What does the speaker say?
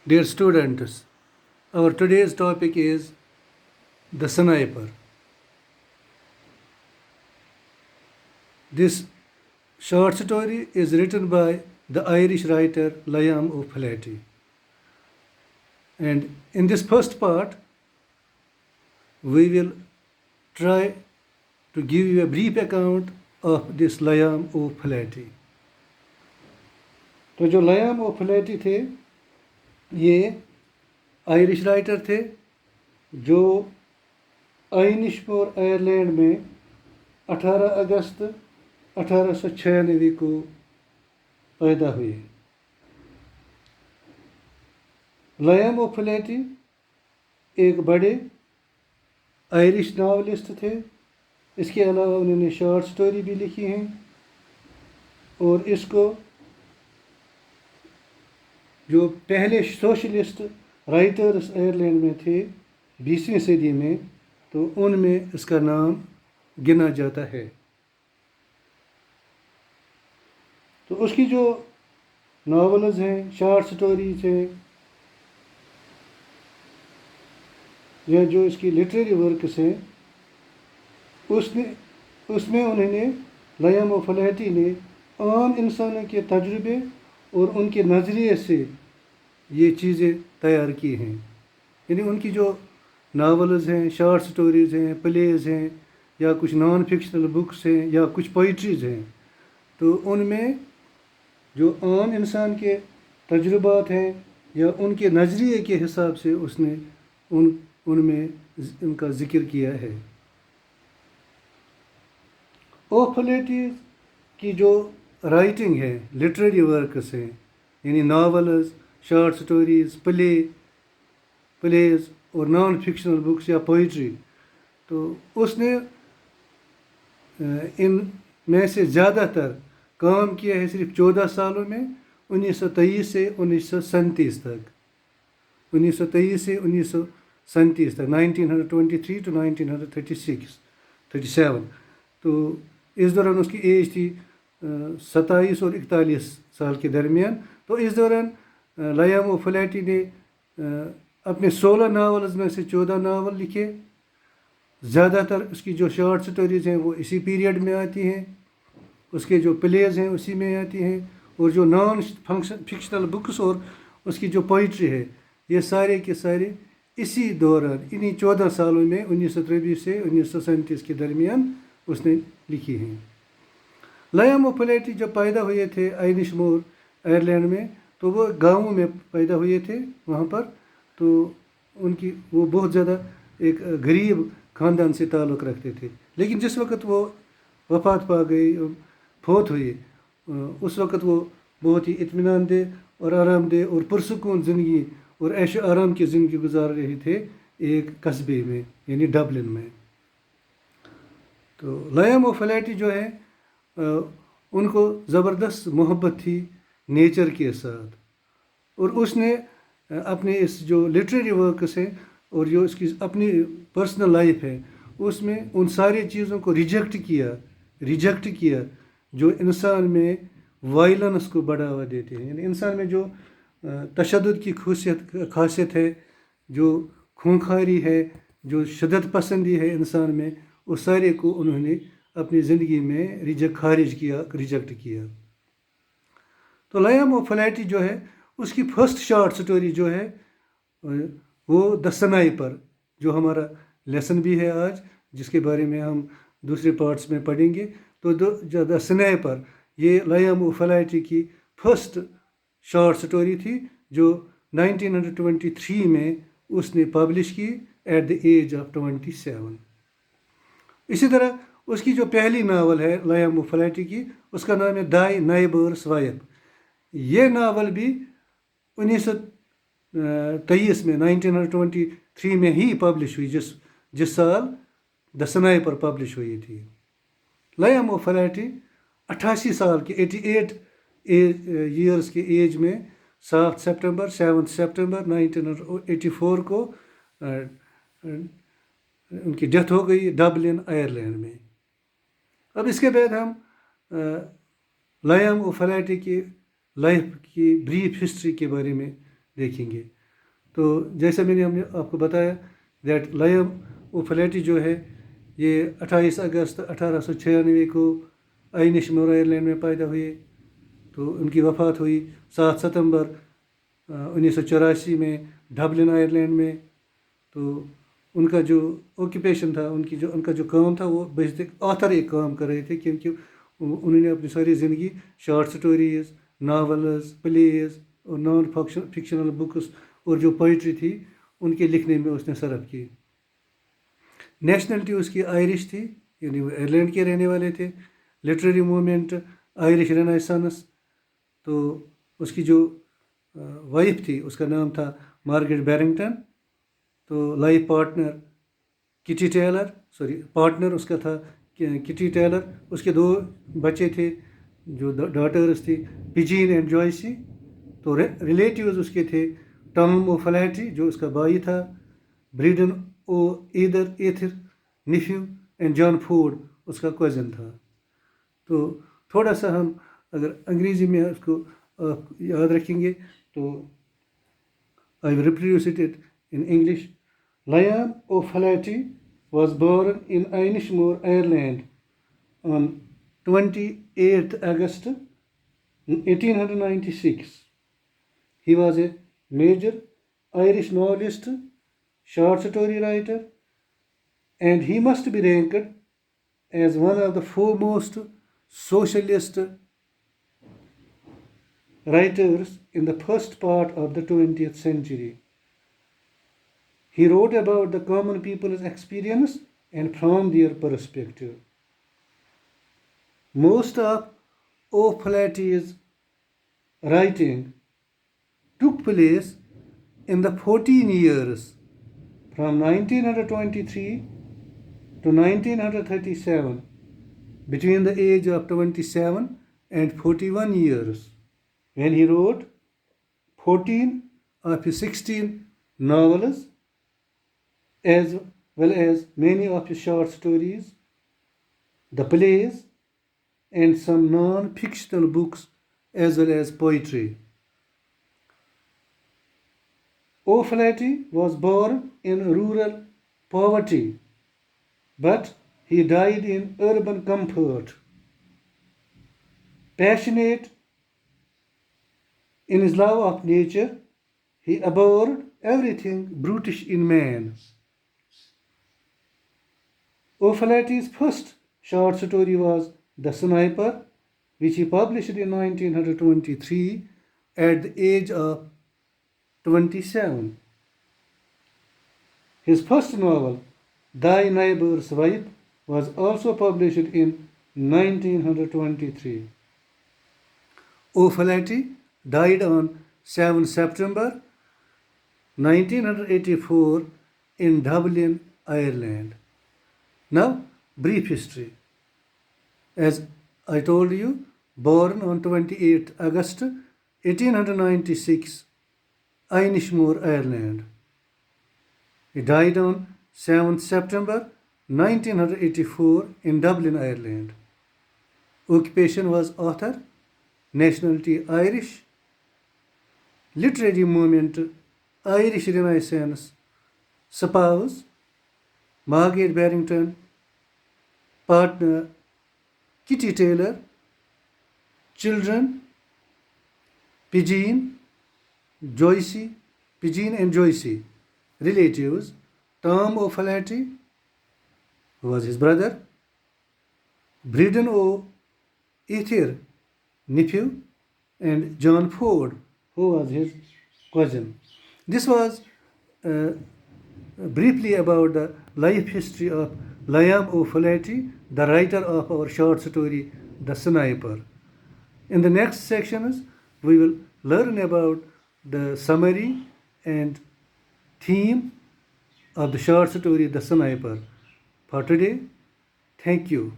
Dear students, our today's topic is The Sniper. This short story is written by the Irish writer Liam O'Flaherty. And in this first part, we will try to give you a brief account of this Liam O'Flaherty. تو جو Liam اوفلیٹی تھے یہ Irish writer تھے جو آئنشمور Ireland میں 18 اگست 1896 کو پیدا ہوئے. لیام اوفلیٹی ایک بڑے آئرش ناولسٹ تھے. اس کے علاوہ انہوں نے شارٹ سٹوری بھی لکھی ہیں اور اس کو جو پہلے سوشلسٹ رائٹرز آئرلینڈ میں تھے 20ویں صدی میں تو ان میں اس کا نام گنا جاتا ہے. تو اس کی جو ناولز ہیں، شارٹ سٹوریز ہیں یا جو اس کی لٹریری ورکس ہیں، اس میں انہوں نے لیام اوفلیٹی نے عام انسانوں کے تجربے اور ان کے نظریے سے یہ چیزیں تیار کی ہیں. یعنی ان کی جو ناولز ہیں، شارٹ سٹوریز ہیں، پلیز ہیں یا کچھ نان فکشنل بکس ہیں یا کچھ پوئٹریز ہیں، تو ان میں جو عام انسان کے تجربات ہیں یا ان کے نظریے کے حساب سے اس نے ان میں ان کا ذکر کیا ہے. اوفلیٹی کی جو رائٹنگ ہے، لٹریری ورکس ہیں، یعنی ناولز، شارٹ سٹوریز، پلیز اور نان فکشنل بکس یا پوئٹری، تو اس نے ان میں سے زیادہ تر کام کیا ہے صرف 14 سالوں میں، 1923 سے 1937 تک. 1923 سے 1937 تک، 1923 to 1937. تو اس دوران اس کی ایج تھی 27 اور 41 سال کے درمیان. تو اس دوران لیام اوفلیٹی نے اپنے 16 ناولز میں سے 14 ناول لکھے. زیادہ تر اس کی جو شارٹ سٹوریز ہیں وہ اسی پیریڈ میں آتی ہیں، اس کے جو پلیز ہیں اسی میں آتی ہیں، اور جو نان فکشنل بکس اور اس کی جو پوئٹری ہے یہ سارے کے سارے اسی دوران انہی 14 سالوں میں 1923 سے 1937 کے درمیان اس نے لکھی ہیں. لیام اوفلیٹی جب پیدا ہوئے تھے آئنشمور آئرلینڈ میں تو وہ گاؤں میں پیدا ہوئے تھے وہاں پر. تو وہ بہت زیادہ ایک غریب خاندان سے تعلق رکھتے تھے. لیکن جس وقت وہ وفات پا گئے، فوت ہوئے، اس وقت وہ بہت ہی اطمینان دہ اور آرام دہ اور پرسکون زندگی اور عیش و آرام کی زندگی گزار رہے تھے ایک قصبے میں، یعنی ڈبلن میں. تو لیام اوفلیٹی جو ہے ان کو زبردست محبت تھی نیچر کے ساتھ، اور اس نے اپنے اس جو لٹریری ورکس ہیں اور جو اس کی اپنی پرسنل لائف ہے اس میں ان ساری چیزوں کو ریجیکٹ کیا جو انسان میں وائلنس کو بڑھاوا دیتے ہیں. یعنی انسان میں جو تشدد کی خاصیت ہے، جو خونخواری ہے، جو شدت پسندی ہے انسان میں، اس سارے کو انہوں نے اپنی زندگی میں ریجیکٹ کیا. تو لیام اوفلیٹی جو ہے اس کی فرسٹ شارٹ سٹوری جو ہے وہ دی سنائپر، جو ہمارا لیسن بھی ہے آج، جس کے بارے میں ہم دوسرے پارٹس میں پڑھیں گے. تو دی سنائپر یہ لیام اوفلیٹی کی فرسٹ شارٹ سٹوری تھی جو 1923 میں اس نے پبلش کی ایٹ دی ایج آف 27. اسی طرح اس کی جو پہلی ناول ہے لیام اوفلیٹی کی، اس کا نام ہے دی نائبرس وائف. یہ ناول بھی 1923 میں 1923 میں ہی پبلش ہوئی، جس سال دی سنائپر پبلش ہوئی تھی. لیام اوفلیٹی 88 سال کے 88 ایئرس کے ایج میں 7 سپٹمبر 1984 کو ان کی ڈیتھ ہو گئی ڈبلن آئرلینڈ میں. اب اس کے بعد ہم لیام اوفلیٹی کی لائف کی بریف ہسٹری کے بارے میں دیکھیں گے. تو جیسے میں نے آپ کو بتایا دیٹ لیام او فلیٹی جو ہے یہ 28 اگست 1896 کو آئینشمور آئرلینڈ میں پیدا ہوئے. تو ان کی وفات ہوئی 7 ستمبر 1984 میں ڈبلن آئرلینڈ میں. تو ان کا جو آکوپیشن تھا, ان کا جو کام تھا, وہ بیسک آتھر ایک کام کر رہے تھے, کیونکہ انہوں نے اپنی ساری زندگی شارٹ سٹوریز, ناولز, پلیز اور نان فکشنل بکس اور جو پوئٹری تھی ان کے لکھنے میں اس نے صرف کی. نیشنلٹی اس کی آئرش تھی, یعنی وہ آئرلینڈ کے رہنے والے تھے. Literary movement Irish Renaissance. تو اس کی جو وائف تھی اس کا نام تھا مارگریٹ بیرنگٹن. تو لائف پارٹنر کٹی ٹیلر, پارٹنر اس کا تھا کٹی ٹیلر. اس کے 2 بچے تھے جو ڈاٹرز تھی, پیجین اینڈ جوائسی. تو ریلیٹیوز اس کے تھے ٹام او فلیٹی جو اس کا بھائی تھا, بریڈن او ایتھر نیفیو, اینڈ جان فورڈ اس کا کزن تھا. تو تھوڑا سا ہم اگر انگریزی میں اس کو یاد رکھیں گے تو I will reproduce it in English. Liam O'Flaherty was born in Aynishmore, Ireland on 28th August 1896. He was a major Irish novelist, short story writer, and he must be ranked as one of the foremost socialist writers in the first part of the 20th century. He wrote about the common people's experience and from their perspective. Most of O'Flaherty's writing took place in the 14 years from 1923 to 1937, between the age of 27 and 41 years, when he wrote 14 of his 16 novels, as well as many of his short stories, the plays, and some non-fictional books as well as poetry. O'Flaherty was born in rural poverty, but he died in urban comfort. Passionate in his love of nature, he abhorred everything brutish in man. O'Flaherty's first short story was The Sniper, which he published in 1923 at the age of 27. His first novel, Thy Neighbor's Wife, was also published in 1923. O'Flaherty died on 7 September 1984 in Dublin, Ireland. Now, brief history. As I told you, born on 28 August 1896, Aynishmore, Ireland. He died on 7 September 1984 in Dublin, Ireland. Occupation was author, nationality Irish, literary movement Irish Renaissance, spouse Margaret Barrington, partner Kitty Taylor, children Pigeon and Joyce, relatives Tom O'Flaherty, who was his brother, Bredon O'Ether, nephew, and John Ford, who was his cousin. This was briefly about the life history of Liam O'Flaherty, the writer of our short story, The Sniper. In the next sections, we will learn about the summary and theme of the short story, The Sniper. For today, thank you.